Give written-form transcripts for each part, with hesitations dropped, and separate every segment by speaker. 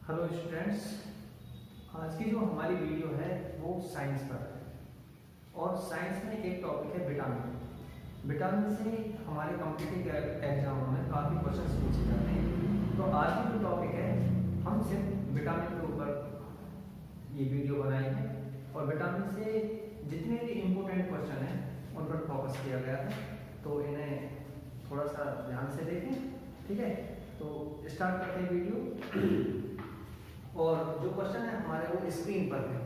Speaker 1: Hello students, आज की जो हमारी वीडियो है वो साइंस पर है। और साइंस में एक टॉपिक है विटामिन। विटामिन से हमारे कॉम्पिटिटिव एग्जामों में काफ़ी क्वेश्चंस पूछे जाते हैं। तो आज की जो टॉपिक है, हम सिर्फ विटामिन के ऊपर ये वीडियो बनाई है और विटामिन से जितने भी इम्पोर्टेंट क्वेश्चन हैं उन पर फोकस किया गया है। तो इन्हें थोड़ा सा ध्यान से देखें, ठीक है। तो स्टार्ट करते हैं वीडियो। और जो क्वेश्चन है हमारे वो स्क्रीन पर है।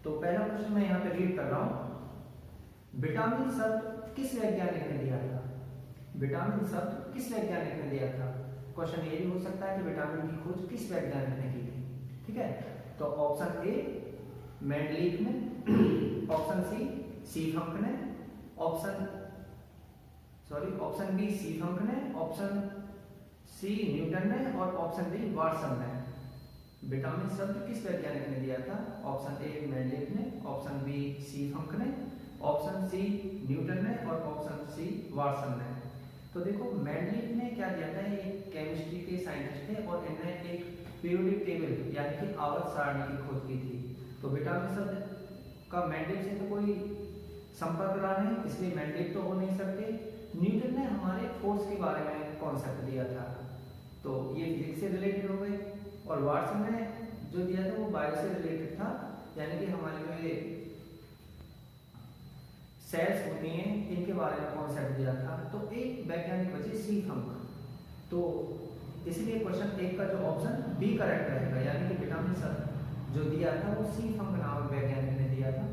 Speaker 1: तो पहला क्वेश्चन मैं यहाँ पे रीड कर रहा हूँ। विटामिन शब्द किस वैज्ञानिक ने दिया था? विटामिन शब्द किस वैज्ञानिक ने दिया था? क्वेश्चन ये भी हो सकता है कि विटामिन की खोज किस वैज्ञानिक ने की थी, ठीक है। तो ऑप्शन ए मेंडलीफ ने, ऑप्शन सी फंक ने, ऑप्शन बी सी फंक ने, ऑप्शन सी न्यूटन ने और ऑप्शन डी वाटसन ने। विटामिन शब्द किस वैज्ञानिक ने दिया था? ऑप्शन ए मेंडलीफ ने, ऑप्शन बी सी फंक ने, ऑप्शन सी न्यूटन ने और ऑप्शन सी वाटसन ने। तो देखो, मेंडलीफ ने क्या दिया था, ये केमिस्ट्री के साइंटिस्ट थे और इन्होंने एक पीरियोडिक टेबल यानी कि आवर्त सारणी की खोज की थी। तो विटामिन शब्द का मेंडलीफ से तो कोई संपर्क रहा नहीं, इसलिए मेंडलीफ तो हो नहीं सकते। न्यूटन ने हमारे फोर्स के बारे में कॉन्सेप्ट दिया था, तो ये फिजिक्स से रिलेटेड हो गए। और वाटसन ने जो दिया था वो बायो से रिलेटेड था, यानी कि हमारे जो ये सेल्स होती हैं इनके बारे में कॉन्सेप्ट दिया था। तो एक वैज्ञानिक बचे सी फंक, तो इसलिए क्वेश्चन एक का जो ऑप्शन बी करेक्ट रहेगा, यानी कि विटामिन शब्द जो दिया था वो सी फंक नामक वैज्ञानिक ने दिया था।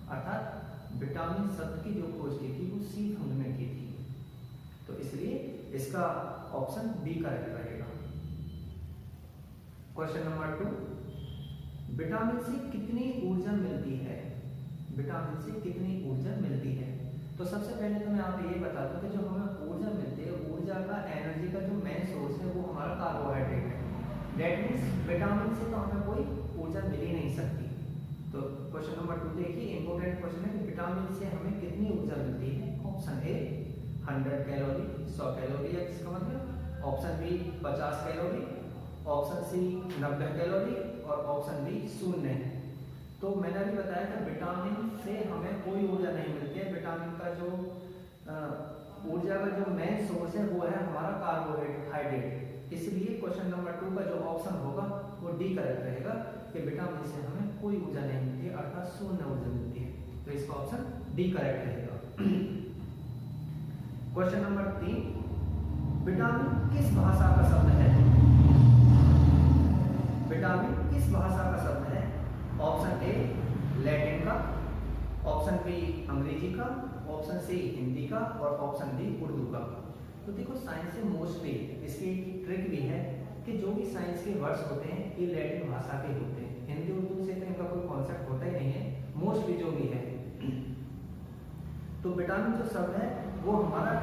Speaker 1: अर्थात विटामिन शब्द की जो खोज की थी वो सी फंक ने की थी। तो इसलिए इसका ऑप्शन बी करेक्ट रहेगा। क्वेश्चन नंबर 2, विटामिन से कितनी ऊर्जा मिलती है? विटामिन से कितनी ऊर्जा मिलती है? तो सबसे पहले तो मैं आपको ये बता दूं कि जो हमें ऊर्जा मिलती है, ऊर्जा का एनर्जी का जो मेन सोर्स है वो हमारा कार्बोहाइड्रेट है। दैट मीन्स विटामिन से तो हमें कोई ऊर्जा मिल ही नहीं सकती। तो क्वेश्चन नंबर 2 देखिए, इंपॉर्टेंट क्वेश्चन है कि विटामिन से हमें कितनी ऊर्जा मिलती है। ऑप्शन ए 100 कैलोरी, 100 कैलोरी है इसका मतलब, option B 50 calorie, option C 90 calorie और ऑप्शन बी 0 है। तो मैंने अभी बताया था विटामिन से हमें कोई ऊर्जा नहीं मिलती है। विटामिन का जो ऊर्जा का जो मेन सोर्स है वो है हमारा कार्बोहाइड्रेट। इसलिए क्वेश्चन नंबर 2 का जो ऑप्शन होगा वो डी करेक्ट रहेगा कि विटामिन से हमें कोई ऊर्जा नहीं मिलती है, अर्थात 0 ऊर्जा मिलती है। तो इसका ऑप्शन डी करेक्ट रहेगा। क्वेश्चन नंबर 3, विटामिन किस भाषा का शब्द है? विटामिन किस भाषा का शब्द है? ऑप्शन ए लैटिन का, ऑप्शन बी अंग्रेजी का, ऑप्शन सी हिंदी का और ऑप्शन डी उर्दू का। तो देखो, साइंस से मोस्टली इसकी ट्रिक भी है कि जो भी साइंस के वर्ड्स होते हैं ये लैटिन भाषा के होते हैं। हिंदी उर्दू से तो इनका कोई कॉन्सेप्ट होता ही नहीं है, मोस्टली जो भी है। तो विटामिन जो शब्द है वो हमारा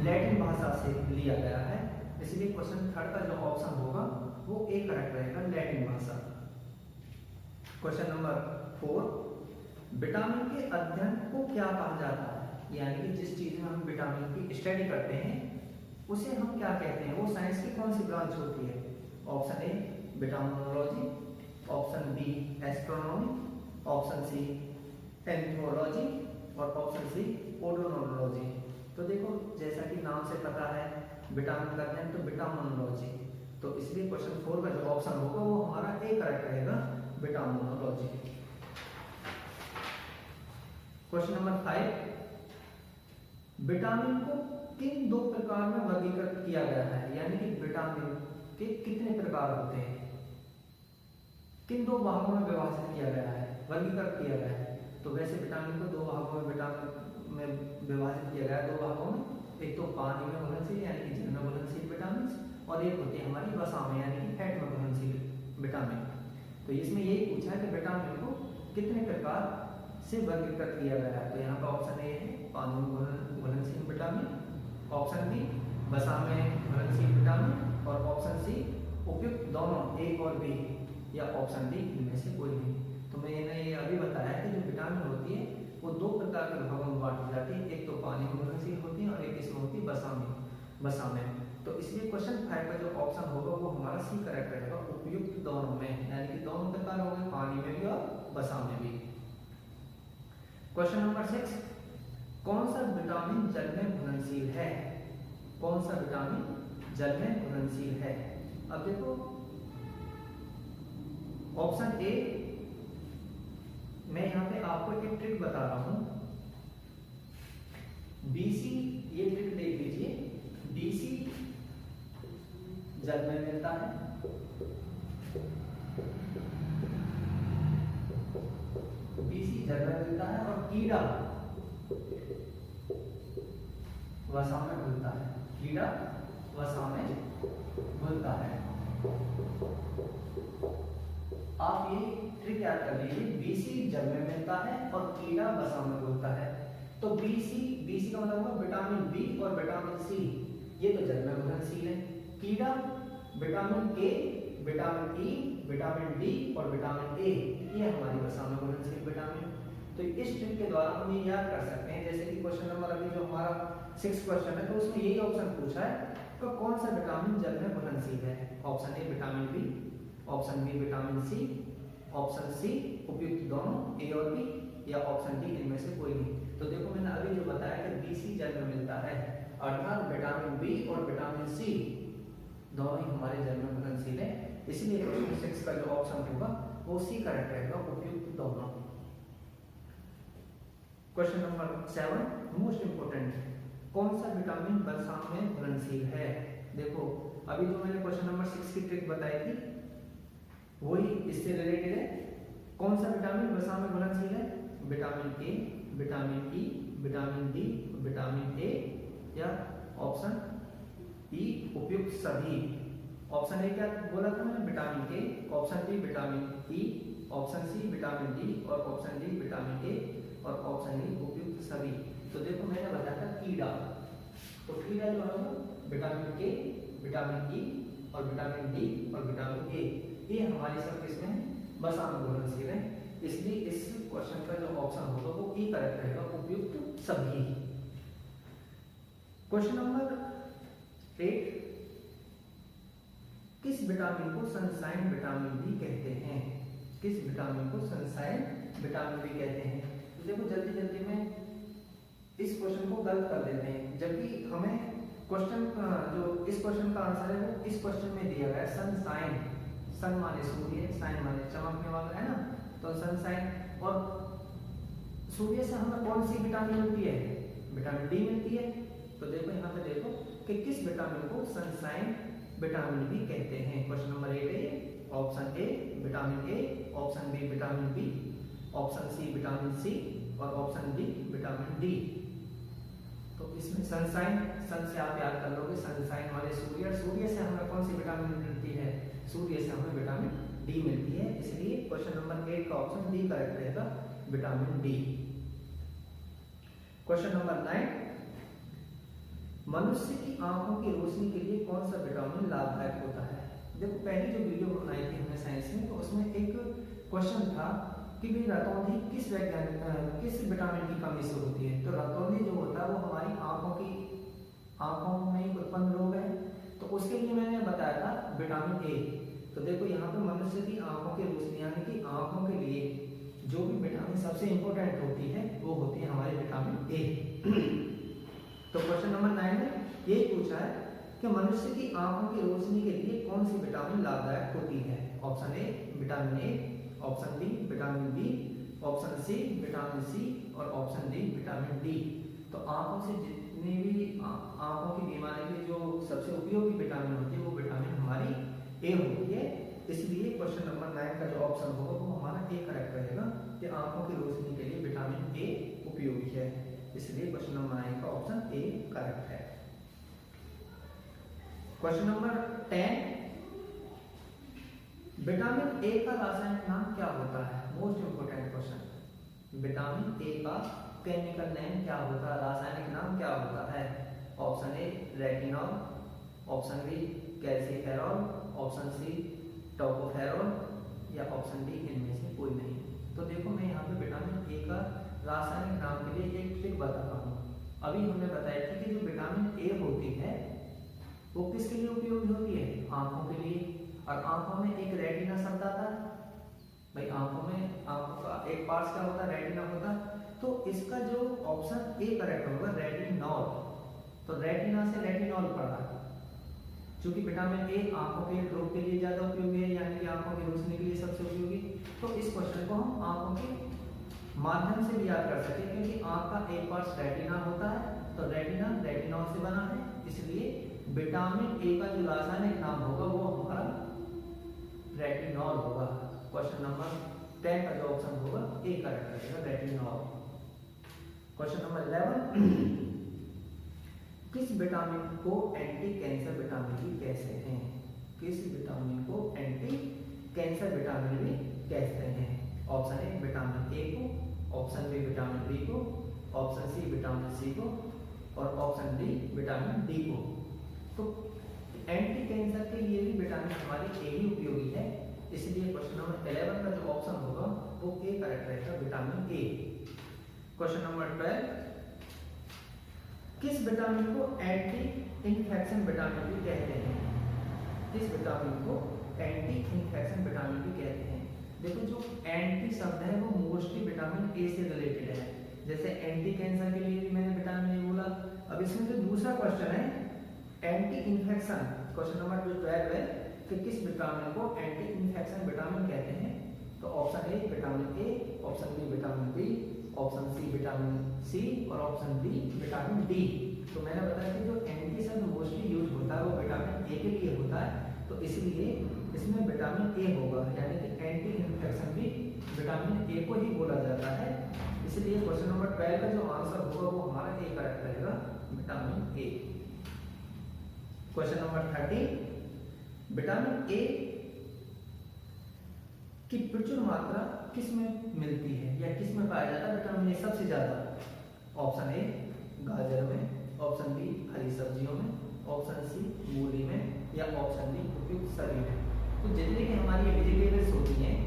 Speaker 1: लैटिन भाषा से लिया गया है, इसलिए क्वेश्चन 3 का जो ऑप्शन होगा वो ए करेक्ट रहेगा, लैटिन भाषा। क्वेश्चन नंबर 4, विटामिन के अध्ययन को क्या कहा जाता है? यानी कि जिस चीज में हम विटामिन की स्टडी करते हैं उसे हम क्या कहते हैं? वो साइंस की कौन सी ब्रांच होती है? Option A vitaminology, option B astronomy, option C anthropology और ऑप्शन सी ओडोनोलॉजी। तो देखो, जैसा कि नाम से पता है विटामिन का अध्ययन, तो विटामिनोलॉजी। तो इसलिए क्वेश्चन 4 का जो ऑप्शन होगा वो हमारा ए करेक्ट रहेगा, विटामिनोलॉजी। क्वेश्चन नंबर 5, विटामिन को किन 2 प्रकार में वर्गीकृत किया गया है? यानी कि विटामिन के कितने प्रकार होते हैं, किन 2 भागों में विभाजित किया गया है, वर्गीकृत किया गया है? तो वैसे विटामिन को 2 भागों में विभाजित किया गया है, 2 भागों में। एक तो पानी में घुलनशील यानी कि जल में घुलनशील विटामिन, और एक होती है हमारी वसा में यानी कि फैट में घुलनशील विटामिन। तो इसमें यही पूछा है कि विटामिन को कितने प्रकार से वर्गीकृत किया गया है। तो यहाँ पर ऑप्शन ए है पानी में घुलनशील विटामिन, ऑप्शन बी वसा में घुलनशील विटामिन और ऑप्शन सी उपयुक्त दोनों ए और बी, या ऑप्शन डी इनमें से कोई नहीं। तो मैंने ये अभी बताया कि जो विटामिन होती है वो 2 प्रकार के भागों में बांटी जाती है, एक तो पानी में घुलनशील होती है और एक इसमें होती है वसा में। तो इसलिए क्वेश्चन 5 का जो ऑप्शन होगा वो हमारा सी करेक्ट रहेगा। दोनों में, यानी कि दोनों प्रकार हो गए, पानी में भी और वसा में भी। क्वेश्चन नंबर 6, कौन सा विटामिन जल में घुलनशील है? कौन सा विटामिन जल में घुलनशील है? अब देखो ऑप्शन ए, मैं यहाँ पे आपको एक ट्रिक बता रहा हूं, BC, ये ट्रिक देख लीजिए, BC जल में मिलता है, BC जल में मिलता है और कीड़ा वसा में घुलता है, कीड़ा वसा में घुलता है। आप ये ट्रिक याद कर लीजिए, BC जल में मिलता है और कीड़ा वसा में घुलता है। तो BC का मतलब होगा विटामिन बी और विटामिन सी, ये तो जल में घुलनशील है। कीड़ा vitamin A, vitamin E, vitamin D और विटामिन ए, ये हमारी वसा में घुलनशील विटामिन। तो इस ट्रिक के द्वारा हम ये याद कर सकते हैं, जैसे कि क्वेश्चन नंबर अभी जो हमारा 6 क्वेश्चन है, तो उसमें यही ऑप्शन पूछा है, तो कौन सा विटामिन जल में घुलनशील है? Option A vitamin B, option B vitamin C, option C उपयुक्त दोनों ए और बी, या ऑप्शन डी इनमें से कोई नहीं। तो देखो मैंने अभी जो बताया कि BC जल में मिलता है, अर्थात विटामिन बी और विटामिन सी दोनों ही हमारे जल में घुलनशील है, इसलिए क्वेश्चन 6 का जो ऑप्शन होगा वो सी करेक्ट रहेगा, उपयुक्त दोनों। क्वेश्चन नंबर 7, मोस्ट इंपोर्टेंट, कौन सा विटामिन वसा में घुलनशील है? देखो अभी जो मैंने क्वेश्चन नंबर 6 की ट्रिक बताई थी वही इससे रिलेटेड है। कौन सा विटामिन वसा में घुलनशील है? Vitamin A, vitamin E, vitamin D, vitamin ए, या ऑप्शन ई उपयुक्त सभी। ऑप्शन ए क्या बोला था मैंने? Vitamin A, option B vitamin E, option C vitamin D और ऑप्शन डी विटामिन ए और ऑप्शन ई उपयुक्त सभी। तो देखो मैंने बताया था कीड़ा, तो कीड़ा जो है विटामिन के, विटामिन ई और विटामिन डी और विटामिन ए, ये हमारी सब किसमें वसा में घुलनशील है, इसलिए इस क्वेश्चन का जो ऑप्शन होगा वो ई करेक्ट रहेगा, उपयुक्त सभी। क्वेश्चन नंबर 8, किस विटामिन को सनशाइन विटामिन बी कहते हैं? किस विटामिन को सनशाइन विटामिन बी कहते हैं? तो देखो जल्दी जल्दी में इस क्वेश्चन को गलत कर देते हैं, जबकि हमें क्वेश्चन जो इस क्वेश्चन का आंसर है वो इस क्वेश्चन में दिया गया है सनशाइन। सन माने सूर्य, साइन माने चमकने वाला, है ना? तो सनशाइन, और सूर्य से हमें कौन सी विटामिन मिलती है? विटामिन डी मिलती है। तो देखो यहाँ पे देखो कि किस विटामिन को सनशाइन विटामिन बी कहते हैं। क्वेश्चन नंबर 8 है, option A vitamin A, option B vitamin B, option C vitamin C और ऑप्शन डी विटामिन डी। तो इसमें सनशाइन, सन से आप याद कर लोगे, सनशाइन वाले सूर्य, सूर्य से हमें कौन सी विटामिन मिलती है? सूर्य से हमें विटामिन डी मिलती है, इसलिए क्वेश्चन नंबर 8 का ऑप्शन डी करेक्ट रहेगा, विटामिन डी। क्वेश्चन नंबर 9, मनुष्य की आंखों की रोशनी के लिए कौन सा विटामिन लाभदायक होता है? देखो पहली जो वीडियो बनाई थी हमने साइंस में, तो उसमें एक क्वेश्चन था कि भाई रतौंधी किस विटामिन की कमी से होती है? तो रतौंधी जो होता है वो हमारी आंखों में उत्पन्न रोग है, तो उसके लिए मैंने बताया था विटामिन ए। तो देखो यहाँ पे मनुष्य की आंखों की रोशनी, यानी कि आंखों के लिए जो भी विटामिन सबसे इंपॉर्टेंट होती है वो होती है हमारी विटामिन ए। तो क्वेश्चन नंबर 9 में यही पूछा है कि मनुष्य की आंखों की रोशनी के लिए कौन सी विटामिन लाभदायक होती है? Option A vitamin A, option B vitamin B, option C vitamin C और ऑप्शन डी विटामिन डी। तो आंखों से जितनी भी आंखों की बीमारी के जो सबसे उपयोगी विटामिन होती है वो विटामिन हमारी ए होती है, इसलिए क्वेश्चन नंबर 9 का जो ऑप्शन होगा वो हमारा ए करेक्ट रहेगा कि आंखों की रोशनी के लिए विटामिन ए उपयोगी है, इसलिए क्वेश्चन नंबर 9 का ऑप्शन ए करेक्ट है। क्वेश्चन नंबर 10, विटामिन ए का रासायनिक नाम क्या होता है? Most important question. Vitamin A का केमिकल नेम क्या होता है, रासायनिक नाम क्या होता है? Option A retinol, option B calciferol, option C tocopherol या ऑप्शन डी इनमें से कोई नहीं। तो देखो मैं यहाँ पे विटामिन ए का रासायनिक नाम के लिए एक ट्रिक बताता हूँ। अभी हमने बताया था कि जो विटामिन ए होती है वो किसके लिए उपयोगी होती है? आंखों के लिए, और आंखों में एक रेटिना शब्द आता है भाई, आंखों का एक पार्ट क्या होता है, रेटिना होता है। तो इसका जो ऑप्शन ए करेक्ट होगा रेटिनॉल। तो रेटिना से रेटिनॉल पढ़ा, क्योंकि विटामिन ए आंखों के रोग के लिए ज्यादा उपयोगी है, यानी कि आंखों की रोशनी के लिए सबसे उपयोगी। तो इस क्वेश्चन को हम आंखों के माध्यम से भी याद कर सकते हैं, क्योंकि आंख का एक पार्ट रेटिना होता है, तो रेटिना रेटिनॉल से बना है, इसलिए विटामिन ए का जो रासायनिक नाम होगा वो हमारा रेटिनॉल होगा। क्वेश्चन नंबर 10 का जो ऑप्शन होगा ए करेक्ट रहेगा, रेटिनॉल। क्वेश्चन नंबर 11 किस विटामिन को एंटी कैंसर विटामिन भी कहते हैं? किस विटामिन को एंटी कैंसर विटामिन भी कहते हैं? ऑप्शन ए विटामिन ए को, ऑप्शन बी विटामिन बी को, ऑप्शन सी विटामिन सी को और ऑप्शन डी विटामिन डी को। तो एंटी कैंसर के लिए भी विटामिन हमारे ए ही उपयोगी है, इसलिए क्वेश्चन नंबर 11 का जो ऑप्शन होगा वो ए करेक्ट रहेगा, विटामिन ए। क्वेश्चन नंबर 12 किस विटामिन को एंटी इन्फेक्शन विटामिन भी कहते हैं? किस विटामिन को एंटी इन्फेक्शन विटामिन भी कहते हैं? देखो जो एंटी शब्द है वो मोस्टली विटामिन ए से रिलेटेड है, जैसे एंटी कैंसर के लिए भी मैंने विटामिन ए बोला। अब इसमें जो दूसरा क्वेश्चन है एंटी इन्फेक्शन, क्वेश्चन नंबर जो 12 है कि किस विटामिन को एंटी इन्फेक्शन विटामिन कहते हैं? तो option A vitamin A, option B vitamin B, option C vitamin C और ऑप्शन डी विटामिन डी। तो मैंने बताया कि जो एंटी शब्द मोस्टली यूज होता है वो विटामिन ए के लिए होता है, तो इसलिए इसमें विटामिन ए होगा, यानी कि एंटी इन्फेक्शन भी विटामिन ए को ही बोला जाता है। इसलिए क्वेश्चन नंबर 12 का जो आंसर होगा वो हमारा ए करेक्ट रहेगा, vitamin A. Question number 13 vitamin A की प्रचुर मात्रा किस में मिलती है या किस में पाया जाता है विटामिन ए सबसे ज्यादा? ऑप्शन ए गाजर में, ऑप्शन बी हरी सब्जियों में, ऑप्शन सी मूली में या ऑप्शन डी उपयुक्त सभी में। तो जितने की हमारी वेजिटेबल्स होती हैं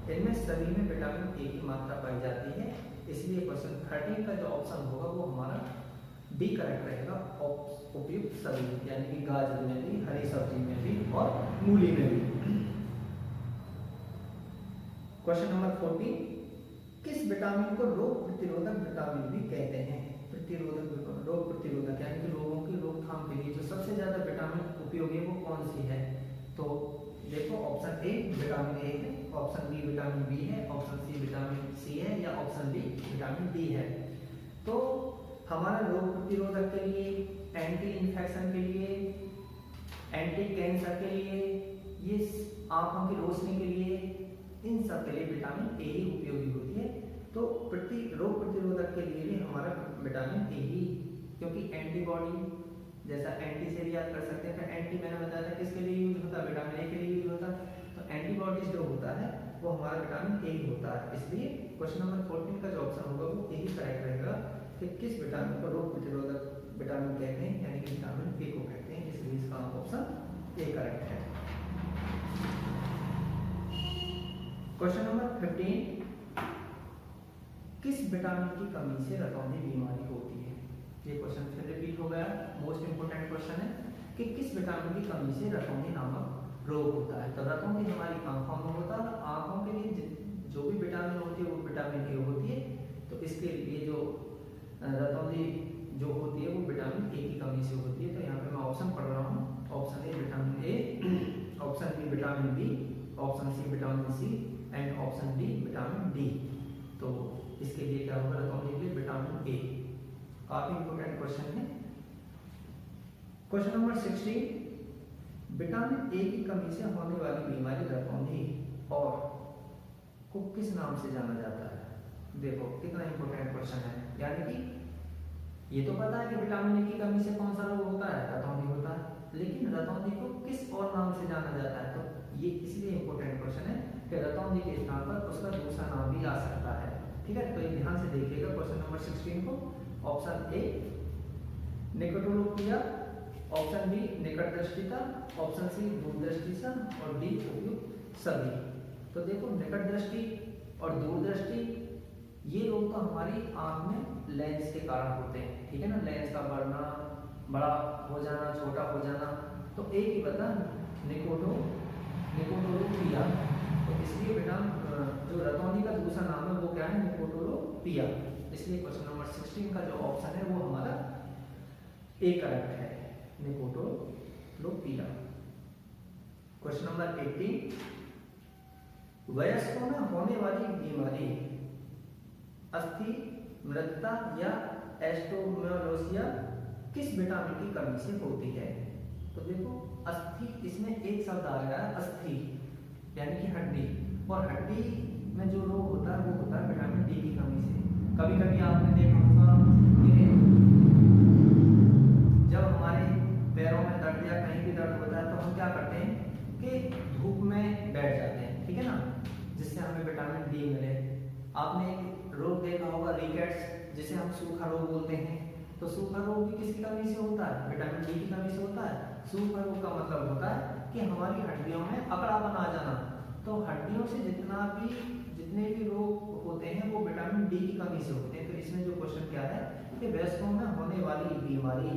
Speaker 1: इनमें सभी में विटामिन ए की मात्रा पाई जाती है, इसलिए क्वेश्चन 13 का जो ऑप्शन होगा वो हमारा डी करेक्ट रहेगा, उपयुक्त सभी, यानी कि गाजर में भी, हरी सब्जी में भी और मूली में भी। क्वेश्चन नंबर 14 किस विटामिन को रोग प्रतिरोधक विटामिन भी कहते हैं? रोग प्रतिरोधक यानी कि रोगों की रोकथाम के लिए जो सबसे ज्यादा विटामिन उपयोगी है वो कौन सी है? तो देखो ऑप्शन ए विटामिन ए है, ऑप्शन बी विटामिन बी है, ऑप्शन सी विटामिन सी है या ऑप्शन डी विटामिन डी है। तो हमारा रोग प्रतिरोधक के लिए, एंटी इन्फेक्शन के लिए, एंटी कैंसर के लिए, ये आंखों की रोशनी के लिए, इन सब के लिए विटामिन ए ही उपयोगी होती है। तो रोग प्रतिरोधक के लिए भी हमारा विटामिन ए ही, क्योंकि एंटीबॉडी जैसा एंटी से याद कर सकते हैं, एंटी मैंने बताया था किसके लिए यूज होता है, विटामिन ए के लिए यूज होता है। तो एंटीबॉडीज जो होता है वो हमारा विटामिन ए ही होता है, इसलिए क्वेश्चन नंबर 14 का जो ऑप्शन होगा वो ए ही करेक्ट रहेगा कि किस विटामिन को रोग प्रतिरोधक विटामिन कहते हैं, यानी कि विटामिन ए को कहते हैं, इसलिए इसका ऑप्शन ए करेक्ट है। क्वेश्चन नंबर 15 किस विटामिन की कमी से रतौंधी बीमारी होती है? ये क्वेश्चन फिर रिपीट हो गया, मोस्ट इंपोर्टेंट क्वेश्चन है कि किस विटामिन की कमी से रतौंधी नामक रोग होता है? तो रतौंधी हमारी आंखों में होता है, आंखों के लिए जो भी विटामिन होती है वो विटामिन ए होती है, तो इसके लिए जो रतौंधी जो होती है वो विटामिन ए की कमी से होती है। तो यहाँ पे मैं ऑप्शन पढ़ रहा हूँ, option A vitamin A, option B vitamin B, option C vitamin C and option D vitamin D. तो इसके लिए क्या होगा, रतौंधी के लिए विटामिन ए। काफी इंपोर्टेंट क्वेश्चन है। क्वेश्चन नंबर 16 विटामिन ए की कमी से होने वाली बीमारी रतौंधी और को किस नाम से जाना जाता है? देखो कितना इंपोर्टेंट क्वेश्चन है, यानी कि ये तो पता है कि विटामिन ए की कमी से कौन सा रोग होता है, रतौंधी होता है, लेकिन रतौंधी को किस और नाम से जाना जाता है? तो ये इसलिए इंपोर्टेंट क्वेश्चन है कि रतौंधी के स्थान पर उसका दूसरा नाम भी आ सकता है, ठीक है। तो ये ध्यान से देखिएगा क्वेश्चन नंबर 16 को। ऑप्शन ए निकटोलोपिया, ऑप्शन बी निकट दृष्टिता, ऑप्शन सी दूरदृष्टिता और डी उपयुक्त सभी। तो देखो निकट दृष्टि और दूरदृष्टि ये रोग तो हमारी आंख में लेंस के कारण होते हैं, ठीक है ना, लेंस का बढ़ना, बड़ा हो जाना, छोटा हो जाना। तो एक ही बता दूसरा नाम है वो क्या है, निकोटोलोपिया। इसलिए क्वेश्चन नंबर 16 का जो ऑप्शन है वो हमारा ए करेक्ट है, निकोटोलोपिया। क्वेश्चन नंबर 18, वयस्कों में होने वाली बीमारी अस्थि मृदता या एस्टोमेलोसिया किस विटामिन की कमी से होती है? तो देखो अस्थि, इसमें एक शब्द आ गया है अस्थि यानी कि हड्डी, और हड्डी में जो रोग होता है वो होता है विटामिन डी की कमी से। कभी कभी आपने देखा होगा कि जब हमारे पैरों में दर्द या कहीं भी दर्द होता है तो हम क्या करते हैं कि धूप में बैठ जाते हैं, ठीक है ना, जिससे हमें विटामिन डी मिले। आपने एक रोग देखा होगा रिकेट्स, जिसे हम सूखा रोग बोलते हैं। तो सूखा रोग भी किसकी कमी से होता है? विटामिन डी की कमी से होता है। सूखा रोग का मतलब होता है कि हमारी हड्डियों में अकड़ापन आ जाना। तो हड्डियों से जितने भी रोग होते हैं वो विटामिन डी की कमी से होते हैं। तो इसमें जो क्वेश्चन क्या है कि वयस्कों में होने वाली बीमारी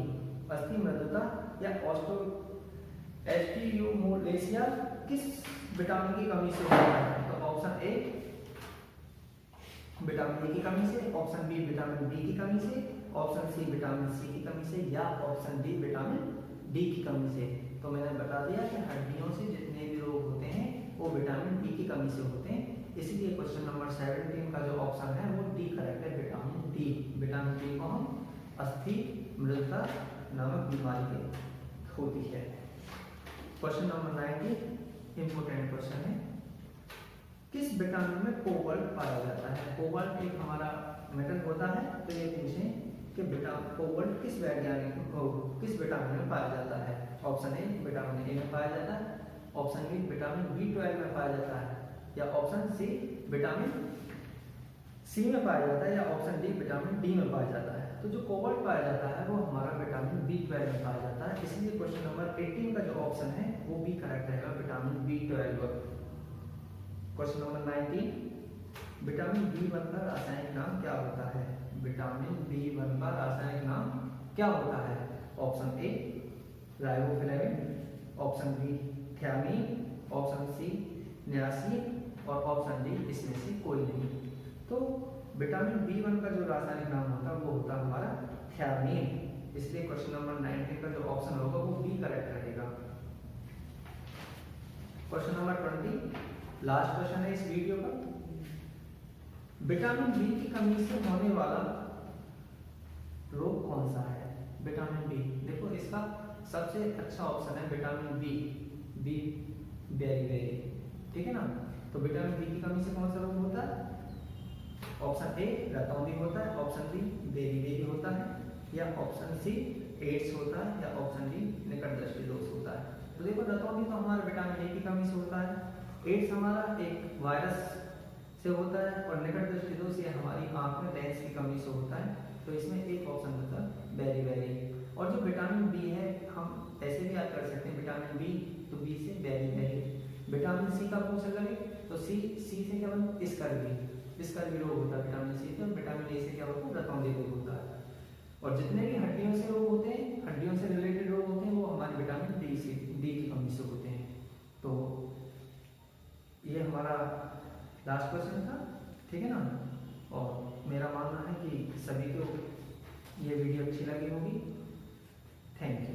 Speaker 1: अस्थि मृदुता या एस्टियोमोलेसिया किस विटामिन की कमी से होता है? तो ऑप्शन ए विटामिन ए की कमी से, ऑप्शन बी विटामिन डी की कमी से, ऑप्शन सी विटामिन सी की कमी से, या ऑप्शन डी विटामिन डी की कमी से। तो मैंने बता दिया कि हड्डियों से जितने भी रोग होते हैं वो विटामिन डी की कमी से होते हैं। इसीलिए क्वेश्चन नंबर 17 का जो ऑप्शन है वो डी करेक्ट है, विटामिन डी। विटामिन डी को हम अस्थि मृदुता नामक बीमारी होती है। क्वेश्चन नंबर 19 इंपोर्टेंट क्वेश्चन है, किस विटामिन में कोबाल्ट पाया जाता है? कोबाल्ट एक हमारा मेटल होता है। तो ये पूछें कि कोबाल्ट किस विटामिन में पाया जाता है? ऑप्शन ए विटामिन ए में पाया जाता है, ऑप्शन बी विटामिन B12 में पाया जाता है, या ऑप्शन सी विटामिन सी में पाया जाता है, या ऑप्शन डी विटामिन डी में पाया जाता है। तो जो कोबाल्ट पाया जाता है वो हमारा विटामिन B12 में पाया जाता है। इसलिए क्वेश्चन नंबर 18 का जो ऑप्शन है वो भी करेक्ट रहेगा, vitamin B12। Question number 19, vitamin B1 का रासायनिक नाम क्या होता है? विटामिन B1 का रासायनिक नाम क्या होता है? Option A riboflavin, option B thiamine, option C niacin, और ऑप्शन डी इसमें से कोई नहीं। तो विटामिन B1 का जो रासायनिक नाम होता है वो होता है हमारा थियामीन। इसलिए क्वेश्चन नंबर 19 का जो ऑप्शन होगा वो बी करेक्ट रहेगा। क्वेश्चन नंबर 20, लास्ट क्वेश्चन है इस वीडियो का, विटामिन बी की कमी से होने वाला रोग कौन सा है? विटामिन बी, देखो इसका सबसे अच्छा ऑप्शन है विटामिन बी बेरी, ठीक है ना। तो विटामिन बी की कमी से कौन सा रोग होता है? ऑप्शन ए रतौंधी होता है, ऑप्शन बी बेरी होता है, या ऑप्शन सी एड्स होता है, या ऑप्शन डी निकट दृष्टि दोष होता है। तो देखो रतौंधी तो हमारा विटामिन ए की कमी से होता है, एड्स हमारा एक वायरस से होता है, और निकट दृष्टि दोष ये हमारी आंख में लेंस की कमी से होता है। तो इसमें एक ऑप्शन होता है बेरी। और जो विटामिन बी है हम ऐसे भी याद कर सकते हैं, विटामिन बी तो बी से बेरी। विटामिन सी का पूछा करें तो सी से क्या बनता है? स्कर्वी रोग होता है विटामिन सी से। विटामिन ए से क्या होता है? रतौंधी रोग होता है। और जितने भी हड्डियों से रोग होते हैं, हड्डियों से रिलेटेड रोग होते हैं, वो हमारे विटामिन डी की कमी से होते हैं। तो ये हमारा लास्ट क्वेश्चन था, ठीक है ना। और मेरा मानना है कि सभी को ये वीडियो अच्छी लगी होगी। Thank you.